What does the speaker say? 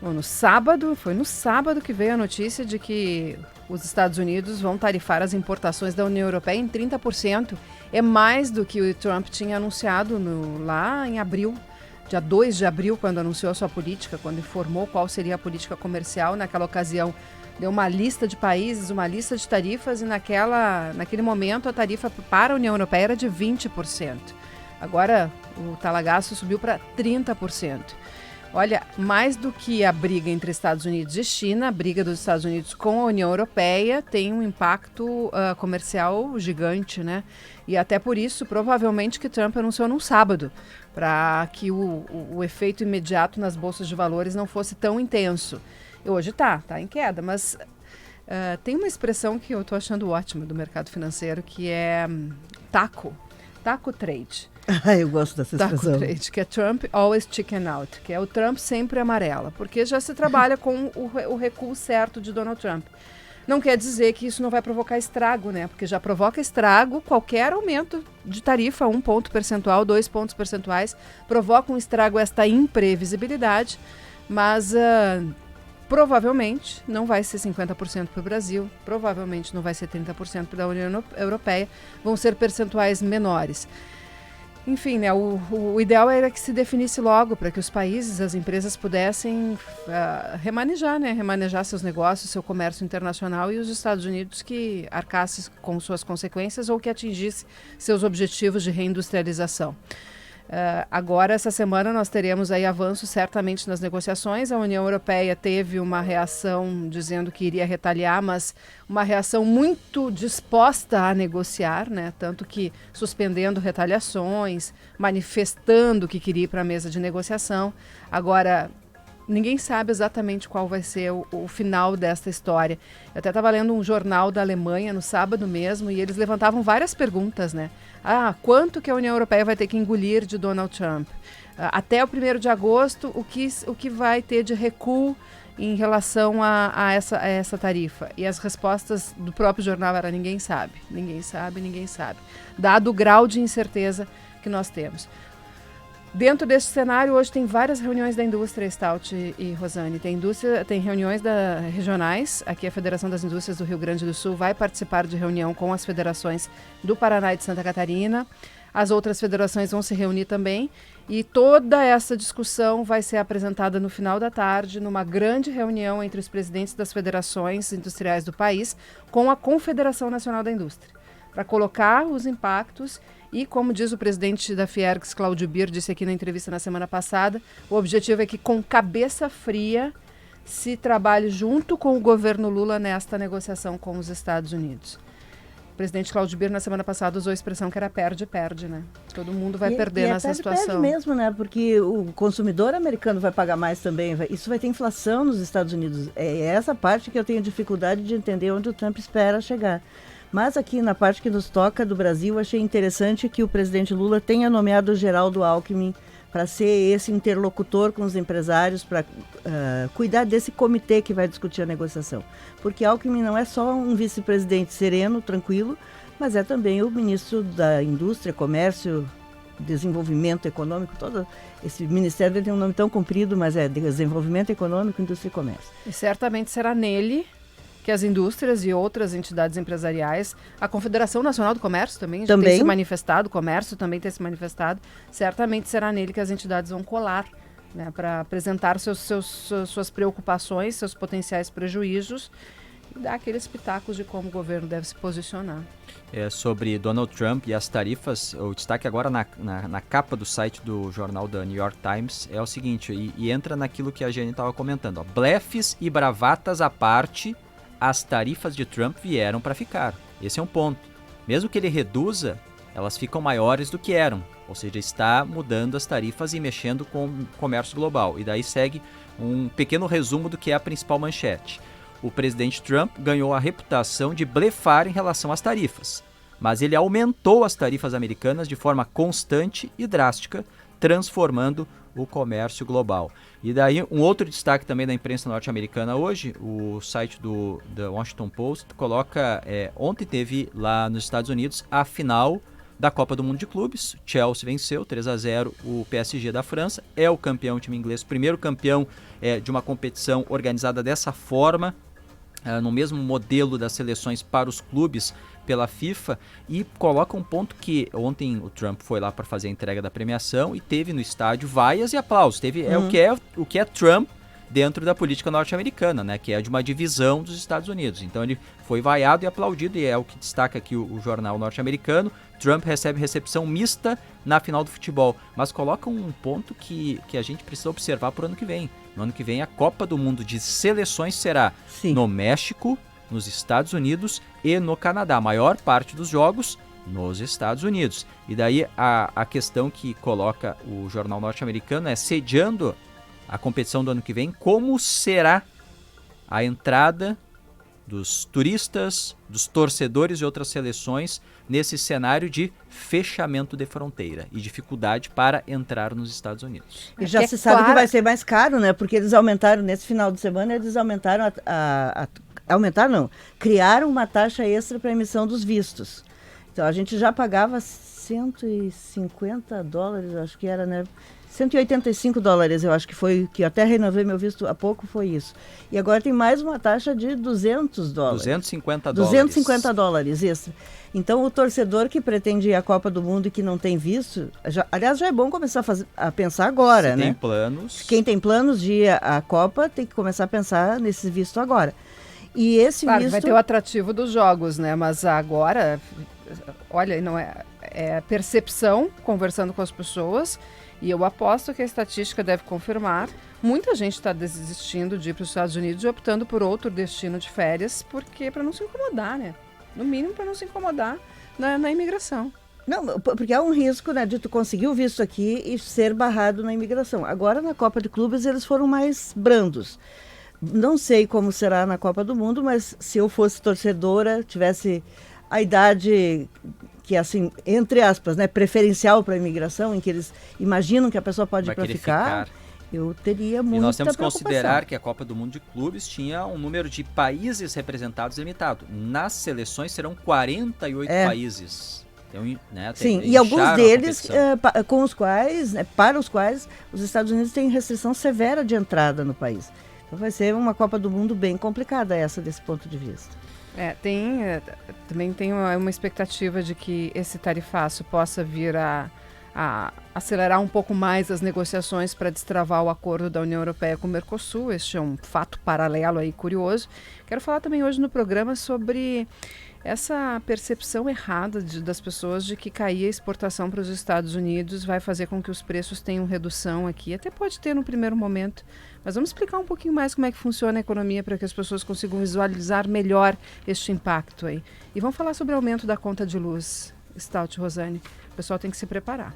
Bom, foi no sábado que veio a notícia de que os Estados Unidos vão tarifar as importações da União Europeia em 30%. É mais do que o Trump tinha anunciado lá em abril, dia 2 de abril, quando anunciou a sua política, quando informou qual seria a política comercial. Naquela ocasião, deu uma lista de países, uma lista de tarifas, e naquele momento a tarifa para a União Europeia era de 20%. Agora o talagaço subiu para 30%. Olha, mais do que a briga entre Estados Unidos e China, a briga dos Estados Unidos com a União Europeia tem um impacto comercial gigante, né? E até por isso, provavelmente, que Trump anunciou num sábado, para que o efeito imediato nas bolsas de valores não fosse tão intenso. E hoje tá em queda, mas tem uma expressão que eu estou achando ótima do mercado financeiro, que é taco trade. Eu gosto dessa expressão. Taco trade, que é Trump always chicken out, que é o Trump sempre amarela, porque já se trabalha com o recuo certo de Donald Trump. Não quer dizer que isso não vai provocar estrago, né? Porque já provoca estrago qualquer aumento de tarifa, 1 ponto percentual, 2 pontos percentuais, provoca um estrago, esta imprevisibilidade, mas provavelmente não vai ser 50% para o Brasil, provavelmente não vai ser 30% para a União Europeia, vão ser percentuais menores. Enfim, né, o ideal era que se definisse logo para que os países, as empresas pudessem remanejar seus negócios, seu comércio internacional, e os Estados Unidos que arcasse com suas consequências ou que atingisse seus objetivos de reindustrialização. Agora, essa semana, nós teremos aí avanços certamente nas negociações. A União Europeia teve uma reação dizendo que iria retaliar, mas uma reação muito disposta a negociar, né? Tanto que suspendendo retaliações, manifestando que queria ir para a mesa de negociação. Agora, ninguém sabe exatamente qual vai ser o final desta história. Eu até estava lendo um jornal da Alemanha no sábado mesmo, e eles levantavam várias perguntas, né? Quanto que a União Europeia vai ter que engolir de Donald Trump? Até o 1º de agosto, o que vai ter de recuo em relação a essa tarifa? E as respostas do próprio jornal eram: ninguém sabe. Dado o grau de incerteza que nós temos. Dentro desse cenário, hoje tem várias reuniões da indústria, Stout e Rosane. Tem reuniões regionais. Aqui a Federação das Indústrias do Rio Grande do Sul vai participar de reunião com as federações do Paraná e de Santa Catarina. As outras federações vão se reunir também. E toda essa discussão vai ser apresentada no final da tarde, numa grande reunião entre os presidentes das federações industriais do país com a Confederação Nacional da Indústria, para colocar os impactos. E, como diz o presidente da Fiergs, Cláudio Bir, disse aqui na entrevista na semana passada, o objetivo é que, com cabeça fria, se trabalhe junto com o governo Lula nesta negociação com os Estados Unidos. O presidente Cláudio Bir, na semana passada, usou a expressão que era perde-perde, né? Todo mundo vai perder nessa situação. Perde mesmo, né? Porque o consumidor americano vai pagar mais também. Isso vai ter inflação nos Estados Unidos. É essa parte que eu tenho dificuldade de entender onde o Trump espera chegar. Mas aqui na parte que nos toca do Brasil, achei interessante que o presidente Lula tenha nomeado o Geraldo Alckmin para ser esse interlocutor com os empresários, para cuidar desse comitê que vai discutir a negociação. Porque Alckmin não é só um vice-presidente sereno, tranquilo, mas é também o ministro da Indústria, Comércio, Desenvolvimento Econômico, todo esse ministério dele tem um nome tão comprido, mas é Desenvolvimento Econômico, Indústria e Comércio. E certamente será nele que as indústrias e outras entidades empresariais, a Confederação Nacional do Comércio também tem se manifestado, o comércio também tem se manifestado, certamente será nele que as entidades vão colar, né, para apresentar suas preocupações, seus potenciais prejuízos e dar aqueles pitacos de como o governo deve se posicionar. Sobre Donald Trump e as tarifas, o destaque agora na capa do site do jornal da New York Times é o seguinte, e entra naquilo que a Jane estava comentando, blefes e bravatas à parte, as tarifas de Trump vieram para ficar. Esse é um ponto. Mesmo que ele reduza, elas ficam maiores do que eram. Ou seja, está mudando as tarifas e mexendo com o comércio global. E daí segue um pequeno resumo do que é a principal manchete. O presidente Trump ganhou a reputação de blefar em relação às tarifas. Mas ele aumentou as tarifas americanas de forma constante e drástica, transformando o comércio global. E daí, um outro destaque também da imprensa norte-americana hoje, o site do Washington Post coloca, ontem teve lá nos Estados Unidos a final da Copa do Mundo de Clubes. Chelsea venceu 3-0 o PSG da França, é o campeão, o time inglês, primeiro campeão de uma competição organizada dessa forma, no mesmo modelo das seleções para os clubes pela FIFA, e coloca um ponto que ontem o Trump foi lá para fazer a entrega da premiação e teve no estádio vaias e aplausos. O que é Trump dentro da política norte-americana, né, que é de uma divisão dos Estados Unidos. Então ele foi vaiado e aplaudido, e é o que destaca aqui o jornal norte-americano. Trump recebe recepção mista na final do futebol, mas coloca um ponto que a gente precisa observar para o ano que vem. No ano que vem, a Copa do Mundo de Seleções será no México, nos Estados Unidos e no Canadá. A maior parte dos jogos nos Estados Unidos. E daí a questão que coloca o jornal norte-americano é, sediando a competição do ano que vem, como será a entrada dos turistas, dos torcedores de outras seleções nesse cenário de fechamento de fronteira e dificuldade para entrar nos Estados Unidos. E já se sabe que vai ser mais caro, né? Porque eles aumentaram, nesse final de semana, eles aumentaram criaram uma taxa extra para a emissão dos vistos. Então a gente já pagava $150, acho que era, né? $185, eu acho que foi, que eu até renovei meu visto há pouco, foi isso. E agora tem mais uma taxa de $200. $250. $250 extra. Então o torcedor que pretende ir à Copa do Mundo e que não tem visto, aliás, já é bom começar a pensar agora, né? Tem planos. Quem tem planos de ir à Copa tem que começar a pensar nesse visto agora. E esse visto... Vai ter o atrativo dos jogos, né? Mas agora, olha, não é percepção, conversando com as pessoas. E eu aposto que a estatística deve confirmar. Muita gente está desistindo de ir para os Estados Unidos e optando por outro destino de férias, porque para não se incomodar, né? No mínimo para não se incomodar na imigração. Não, porque há um risco, né, de tu conseguir o visto aqui e ser barrado na imigração. Agora, na Copa de Clubes, eles foram mais brandos. Não sei como será na Copa do Mundo, mas se eu fosse torcedora, tivesse a idade... que é assim, entre aspas, né, preferencial para a imigração, em que eles imaginam que a pessoa pode ir para ficar, eu teria muita preocupação. E nós temos que considerar que a Copa do Mundo de Clubes tinha um número de países representados limitado. Nas seleções serão 48 países. Então, né, sim, e alguns deles com os quais, né, para os quais os Estados Unidos têm restrição severa de entrada no país. Então vai ser uma Copa do Mundo bem complicada essa desse ponto de vista. Também tem uma expectativa de que esse tarifaço possa vir a acelerar um pouco mais as negociações para destravar o acordo da União Europeia com o Mercosul. Este é um fato paralelo aí curioso. Quero falar também hoje no programa sobre essa percepção errada das pessoas de que cair a exportação para os Estados Unidos vai fazer com que os preços tenham redução aqui. Até pode ter no primeiro momento, mas vamos explicar um pouquinho mais como é que funciona a economia para que as pessoas consigam visualizar melhor este impacto aí. E vamos falar sobre o aumento da conta de luz, Stout, Rosane. O pessoal tem que se preparar.